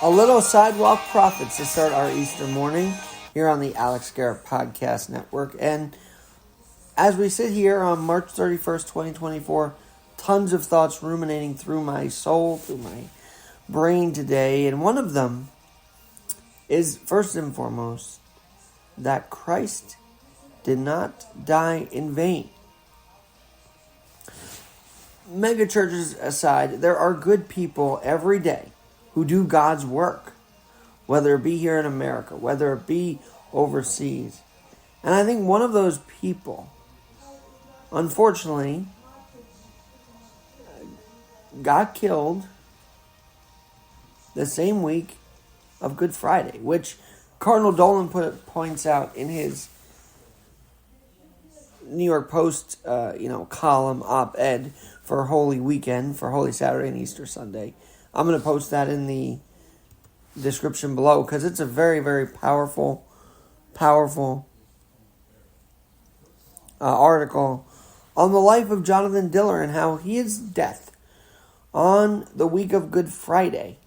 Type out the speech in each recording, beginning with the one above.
A little sidewalk prophets to start our Easter morning here on the Alex Garrett Podcast Network. And as we sit here on March 31st, 2024, tons of thoughts ruminating through my soul, through my brain today. And one of them is, first and foremost, that Christ did not die in vain. Mega churches aside, there are good people every day who do God's work, whether it be here in America, whether it be overseas. And I think one of those people, unfortunately, got killed the same week of Good Friday, which Cardinal Dolan points out in his New York Post, column op-ed for Holy Weekend, for Holy Saturday and Easter Sunday. I'm going to post that in the description below because it's a very, very powerful article on the life of Jonathan Diller and how his death on the week of Good Friday,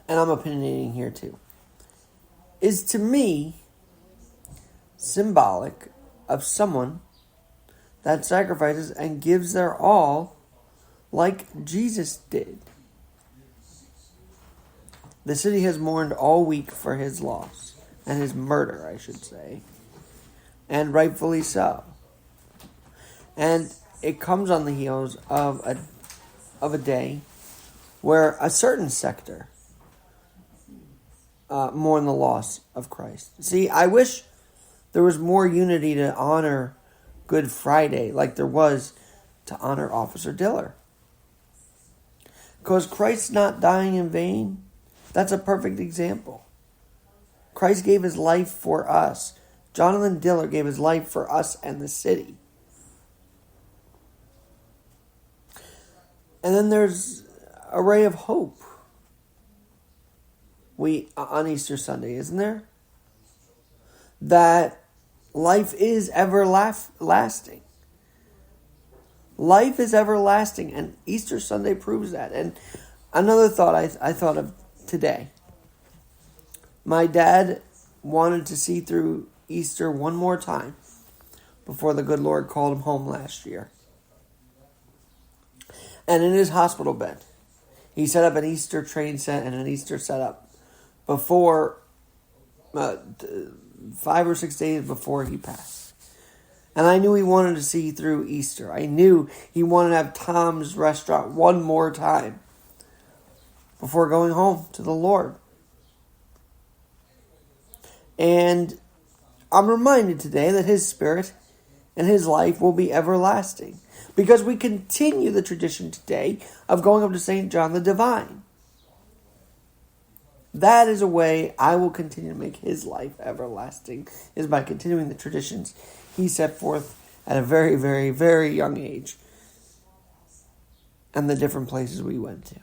and I'm opinionating here too, is to me symbolic of someone that sacrifices and gives their all like Jesus did. The city has mourned all week for his loss, and his murder, I should say, and rightfully so. And it comes on the heels of a day where a certain sector mourn the loss of Christ. See, I wish there was more unity to honor Good Friday like there was to honor Officer Diller. Because Christ's not dying in vain. That's a perfect example. Christ gave his life for us. Jonathan Diller gave his life for us and the city. And then there's a ray of hope on Easter Sunday, isn't there? That life is everlasting. Life is everlasting, and Easter Sunday proves that. And another thought I thought of today. My dad wanted to see through Easter one more time before the good Lord called him home last year. And in his hospital bed, he set up an Easter train set and an Easter setup before 5 or 6 days before he passed. And I knew he wanted to see through Easter. I knew he wanted to have Tom's Restaurant one more time before going home to the Lord. And I'm reminded today that his spirit and his life will be everlasting, because we continue the tradition today of going up to St. John the Divine. That is a way I will continue to make his life everlasting, is by continuing the traditions he set forth at a very, very, very young age, and the different places we went to.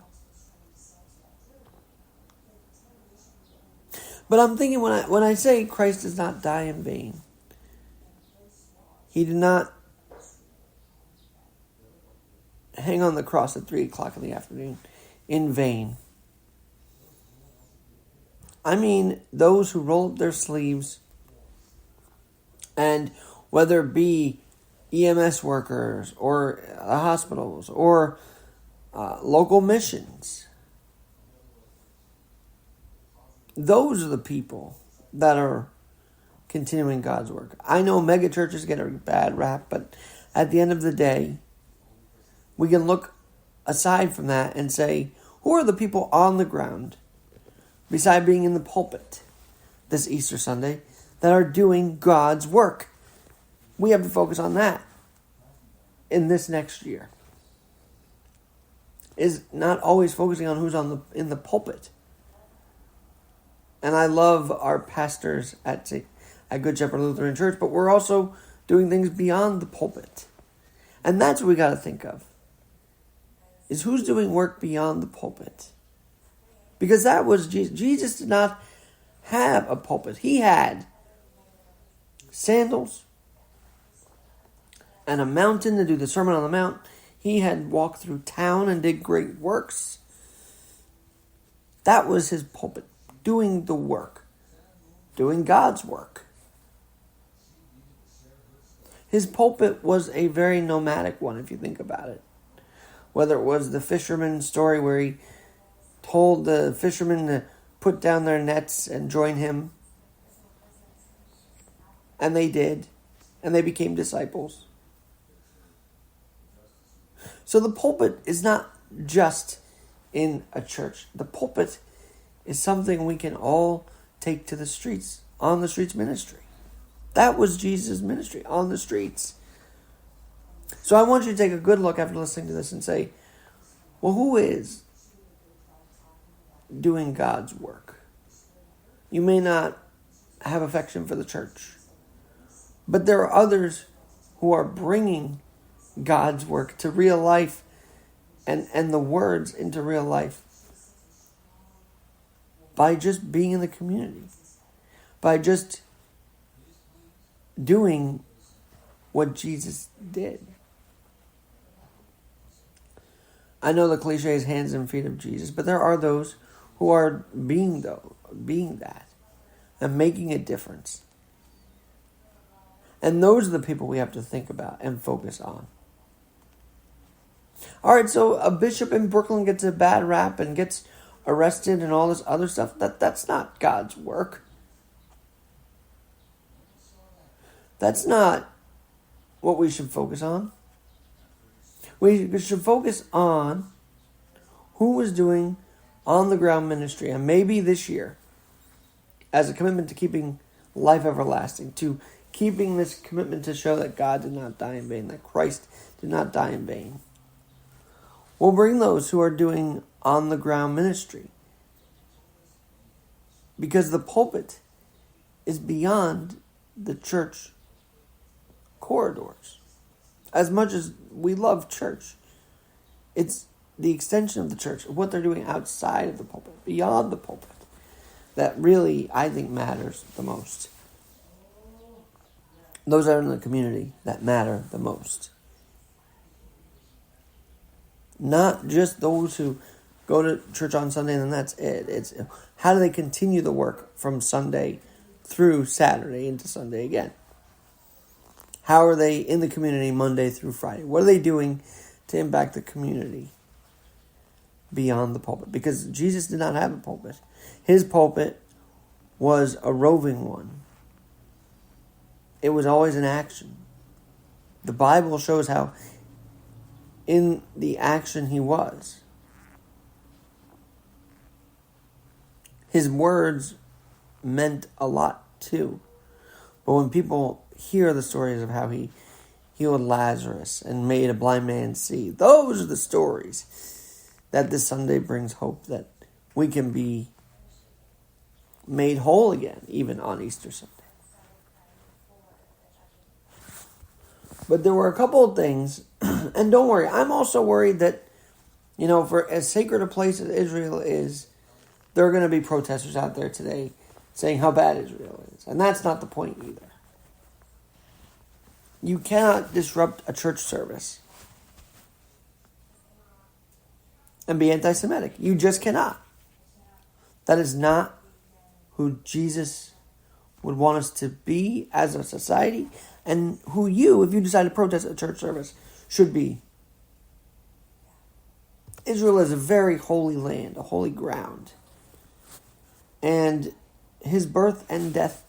But I'm thinking when I say Christ does not die in vain, he did not hang on the cross at 3 o'clock in the afternoon in vain. I mean those who roll up their sleeves, and whether it be EMS workers or hospitals or local missions, those are the people that are continuing God's work. I know mega churches get a bad rap, but at the end of the day, we can look aside from that and say, who are the people on the ground, beside being in the pulpit this Easter Sunday, that are doing God's work? We have to focus on that in this next year. Is not always focusing on who's in the pulpit. And I love our pastors at Good Shepherd Lutheran Church, but we're also doing things beyond the pulpit. And that's what we got to think of, is who's doing work beyond the pulpit. Because that was Jesus. Jesus did not have a pulpit. He had sandals and a mountain to do the Sermon on the Mount. He had walked through town and did great works. That was his pulpit, doing the work, doing God's work. His pulpit was a very nomadic one, if you think about it. Whether it was the fisherman story where he told the fishermen to put down their nets and join him. And they did. And they became disciples. So the pulpit is not just in a church. The pulpit is something we can all take to the streets, on the streets ministry. That was Jesus' ministry, on the streets. So I want you to take a good look after listening to this and say, well, who is doing God's work? You may not have affection for the church, but there are others who are bringing God's work to real life and the words into real life by just being in the community, by just doing what Jesus did. I know the cliche is hands and feet of Jesus, but there are those who are being that and making a difference. And those are the people we have to think about and focus on. All right, so a bishop in Brooklyn gets a bad rap and gets arrested and all this other stuff. That's not God's work. That's not what we should focus on. We should focus on who was doing on-the-ground ministry. And maybe this year, as a commitment to keeping life everlasting, to keeping this commitment to show that God did not die in vain, that Christ did not die in vain, we'll bring those who are doing on-the-ground ministry. Because the pulpit is beyond the church corridors. As much as we love church, it's the extension of the church, what they're doing outside of the pulpit, beyond the pulpit, that really, I think, matters the most. Those that are in the community that matter the most. Not just those who go to church on Sunday and then that's it. It's how do they continue the work from Sunday through Saturday into Sunday again? How are they in the community Monday through Friday? What are they doing to impact the community beyond the pulpit? Because Jesus did not have a pulpit. His pulpit was a roving one. It was always in action. The Bible shows how in the action he was. His words meant a lot too. But when people hear the stories of how he healed Lazarus and made a blind man see, those are the stories that this Sunday brings hope that we can be made whole again, even on Easter Sunday. But there were a couple of things, and don't worry, I'm also worried that, for as sacred a place as Israel is, there are going to be protesters out there today saying how bad Israel is. And that's not the point either. You cannot disrupt a church service and be anti-Semitic. You just cannot. That is not who Jesus would want us to be as a society, and who you, if you decide to protest a church service, should be. Israel is a very holy land, a holy ground. And his birth and death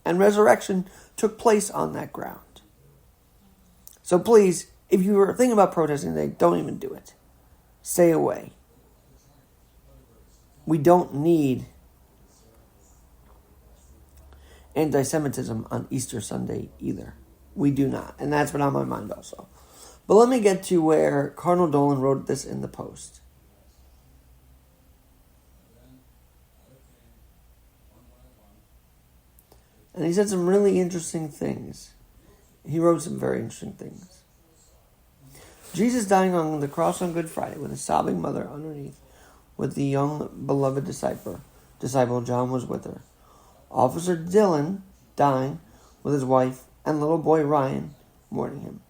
and resurrection took place on that ground. So please, if you were thinking about protesting today, don't even do it. Stay away. We don't need anti-Semitism on Easter Sunday either. We do not. And that's been on my mind also. But let me get to where Cardinal Dolan wrote this in the Post. And he said some really interesting things. He wrote some very interesting things. Jesus dying on the cross on Good Friday with a sobbing mother underneath, with the young beloved disciple John was with her. Officer Dylan dying with his wife and little boy Ryan mourning him.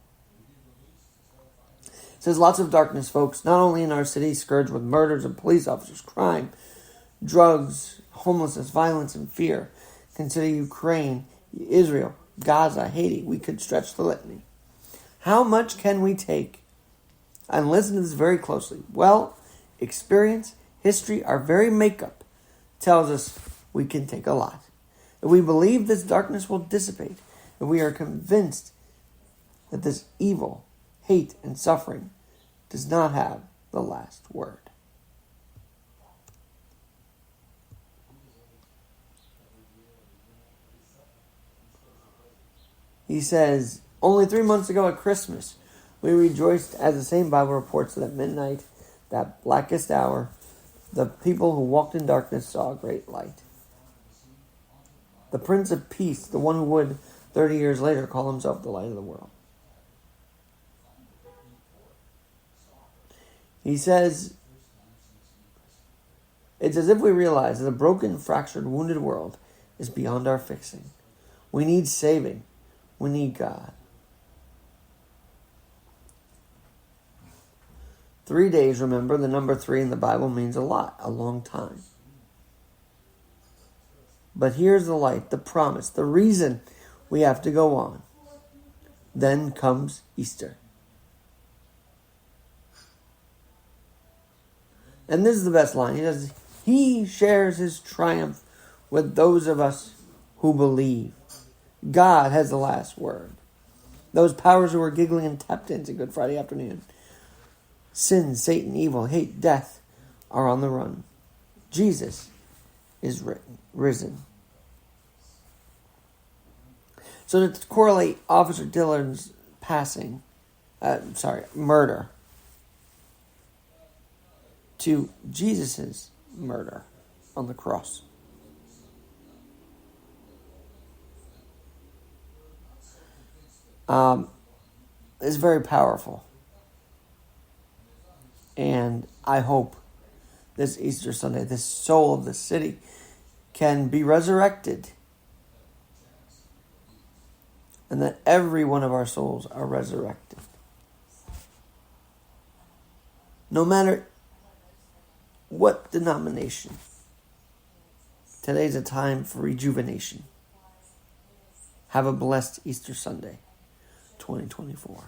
It says lots of darkness, folks, not only in our city, scourged with murders of police officers, crime, drugs, homelessness, violence, and fear. Consider Ukraine, Israel, Gaza, Haiti. We could stretch the litany. How much can we take? And listen to this very closely. Well, experience, history, our very makeup tells us we can take a lot. If we believe this darkness will dissipate, if we are convinced that this evil, hate, and suffering does not have the last word. He says, only 3 months ago at Christmas, we rejoiced as the same Bible reports that at midnight, that blackest hour, the people who walked in darkness saw a great light. The Prince of Peace, the one who would 30 years later call himself the light of the world. He says, it's as if we realize that a broken, fractured, wounded world is beyond our fixing. We need saving. We need God. 3 days, remember, the number 3 in the Bible means a lot, a long time. But here's the light, the promise, the reason we have to go on. Then comes Easter. And this is the best line. He says, he shares his triumph with those of us who believe. God has the last word. Those powers who were giggling and tapped into Good Friday afternoon. Sin, Satan, evil, hate, death are on the run. Jesus is risen. So to correlate Officer Dillard's murder to Jesus' murder on the cross. Is very powerful. And I hope this Easter Sunday, this soul of the city can be resurrected. And that every one of our souls are resurrected. No matter what denomination. Today's a time for rejuvenation. Have a blessed Easter Sunday, 2024.